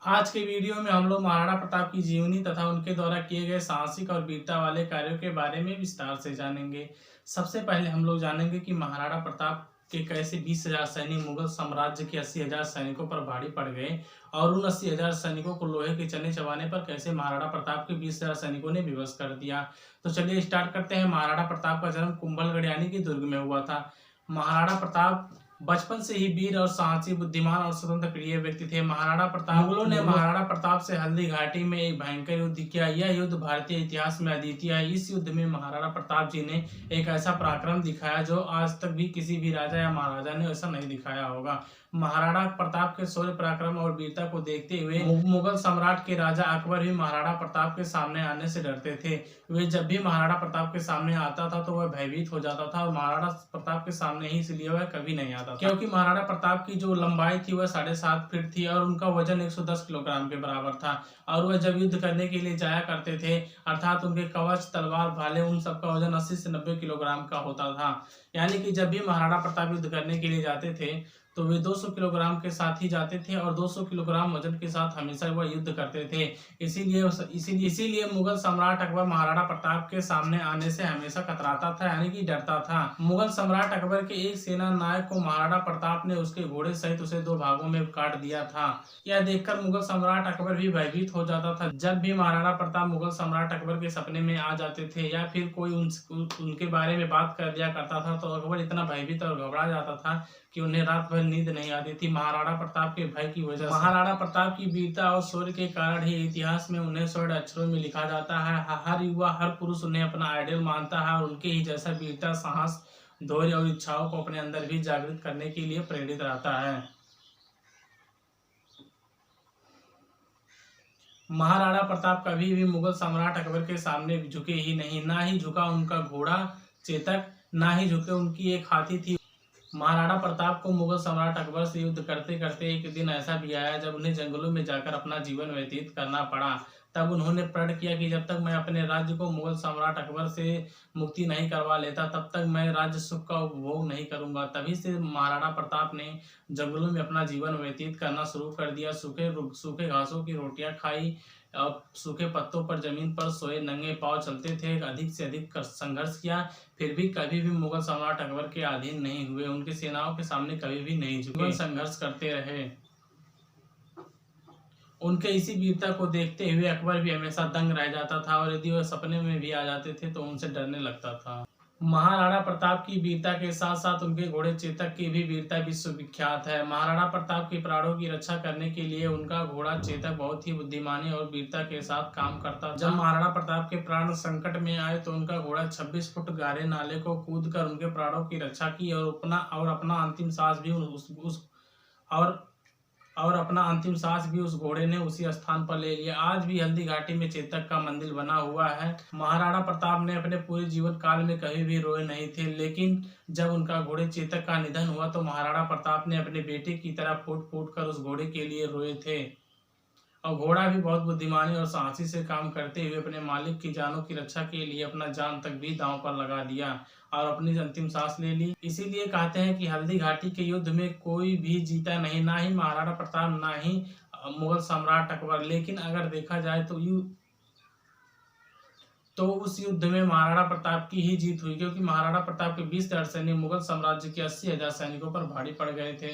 आज के वीडियो में हम लोग महाराणा प्रताप की जीवनी तथा उनके द्वारा किए गए साहसिक और वीरता वाले कार्यों के बारे में विस्तार से जानेंगे। सबसे पहले हम लोग जानेंगे कि महाराणा प्रताप के कैसे 20,000 सैनिक मुगल साम्राज्य के 80,000 सैनिकों पर भारी पड़ गए और उन 80,000 सैनिकों को लोहे के चने चबाने पर कैसे महाराणा प्रताप के 20,000 सैनिकों ने विवश कर दिया। तो चलिए स्टार्ट करते हैं। महाराणा प्रताप का जन्म कुंभलगढ़ यानी कि दुर्ग में हुआ था। महाराणा प्रताप बचपन से ही वीर और साहसी, बुद्धिमान और स्वतंत्र प्रिय व्यक्ति थे। महाराणा प्रताप मुगलों ने महाराणा प्रताप से हल्दी घाटी में एक भयंकर युद्ध किया। यह युद्ध भारतीय इतिहास में अद्वितीय है। इस युद्ध में महाराणा प्रताप जी ने एक ऐसा पराक्रम दिखाया जो आज तक भी किसी भी राजा या महाराजा ने ऐसा नहीं दिखाया होगा। महाराणा प्रताप के शौर्य, पराक्रम और वीरता को देखते हुए मुगल सम्राट के राजा अकबर भी महाराणा प्रताप के सामने आने से डरते थे। वे जब भी महाराणा प्रताप के सामने आता था तो वह भयभीत हो जाता था और महाराणा प्रताप के सामने ही इसलिए वह कभी नहीं आता था क्योंकि महाराणा प्रताप की जो लंबाई थी वह 7.5 फीट थी और उनका वजन 110 किलोग्राम के बराबर था। और वह जब युद्ध करने के लिए जाया करते थे, अर्थात उनके कवच, तलवार, भाले, उन सबका वजन 80 से 90 किलोग्राम का होता था। यानी कि जब भी महाराणा प्रताप युद्ध करने के लिए जाते थे तो वे 200 किलोग्राम के साथ ही जाते थे और 200 किलोग्राम वजन के साथ हमेशा वह युद्ध करते थे। इसीलिए मुगल सम्राट अकबर महाराणा प्रताप के सामने आने से हमेशा कतराता था, यानी कि डरता था। मुगल सम्राट अकबर के एक सेना नायक को महाराणा प्रताप ने उसके घोड़े सहित उसे 2 भागों में काट दिया था। यह देखकर मुगल सम्राट अकबर भी भयभीत हो जाता था। जब भी महाराणा प्रताप मुगल सम्राट अकबर के सपने में आ जाते थे या फिर कोई उनके बारे में बात कर दिया करता था तो अकबर इतना भयभीत और घबरा जाता था कि उन्हें रात भर नींद नहीं आती थी। महाराणा प्रताप के भय की वजह से महाराणा प्रताप की वीरता और शौर्य के कारण ही इतिहास में उन्हें स्वर्ण अक्षरों में लिखा जाता है। हर युवा, हर पुरुष उन्हें अपना आइडल मानता है और उनके ही जैसा वीरता, साहस, धैर्य और इच्छाओं को अपने अंदर भी जागृत करने के लिए प्रेरित रहता है। महाराणा प्रताप कभी भी मुगल सम्राट अकबर के सामने झुके ही नहीं। ना ही झुका उनका घोड़ा चेतक, ना ही झुके उनकी एक हाथी थी। महाराणा प्रताप को मुगल सम्राट अकबर से युद्ध करते करते एक दिन ऐसा भी आया जब उन्हें जंगलों में जाकर अपना जीवन व्यतीत करना पड़ा। तब उन्होंने प्रण किया कि जब तक मैं अपने राज्य को मुगल सम्राट अकबर से मुक्ति नहीं करवा लेता तब तक मैं राज्य सुख का उपभोग नहीं करूंगा। तभी से महाराणा प्रताप ने जंगलों में अपना जीवन व्यतीत करना शुरू कर दिया। सूखे घासों की रोटियां खाई और सूखे पत्तों पर जमीन पर सोए, नंगे पांव चलते थे। अधिक से अधिक संघर्ष किया, फिर भी कभी भी मुगल सम्राट अकबर के अधीन नहीं हुए। उनकी सेनाओं के सामने कभी भी नहीं झुके, संघर्ष करते रहे। उनके इसी वीरता को देखते हुए अकबर भी हमेशा दंग रह जाता था और यदि वह सपने में भी आ जाते थे तो उनसे डरने लगता था। महाराणा प्रताप की वीरता के साथ साथ उनके घोड़े चेतक की भी वीरता विश्व विख्यात है। महाराणा प्रताप के प्राणों की रक्षा करने के लिए उनका घोड़ा चेतक बहुत ही बुद्धिमानी और वीरता के साथ काम करता। जब महाराणा प्रताप के प्राण संकट में आए तो उनका घोड़ा 26 फुट गहरे नाले को कूदकर उनके प्राणों की रक्षा की और अपना अंतिम सांस भी अपना अंतिम सांस भी उस घोड़े ने उसी स्थान पर ले लिया। आज भी हल्दी घाटी में चेतक का मंदिर बना हुआ है। महाराणा प्रताप ने अपने पूरे जीवन काल में कभी भी रोए नहीं थे, लेकिन जब उनका घोड़े चेतक का निधन हुआ तो महाराणा प्रताप ने अपने बेटे की तरह फूट फूट कर उस घोड़े के लिए रोए थे। और घोड़ा भी बहुत बुद्धिमानी और साहसी से काम करते हुए अपने मालिक की जानों की रक्षा के लिए अपना जान तक भी दांव पर लगा दिया और अपनी अंतिम सांस ले ली। इसीलिए कहते हैं कि हल्दी घाटी के युद्ध में कोई भी जीता नहीं, ना ही महाराणा प्रताप, ना ही मुगल सम्राट अकबर। लेकिन अगर देखा जाए तो उस युद्ध में महाराणा प्रताप की ही जीत हुई, क्योंकि महाराणा प्रताप के 20,000 सैनिक मुगल साम्राज्य के 80,000 सैनिकों पर भारी पड़ गए थे।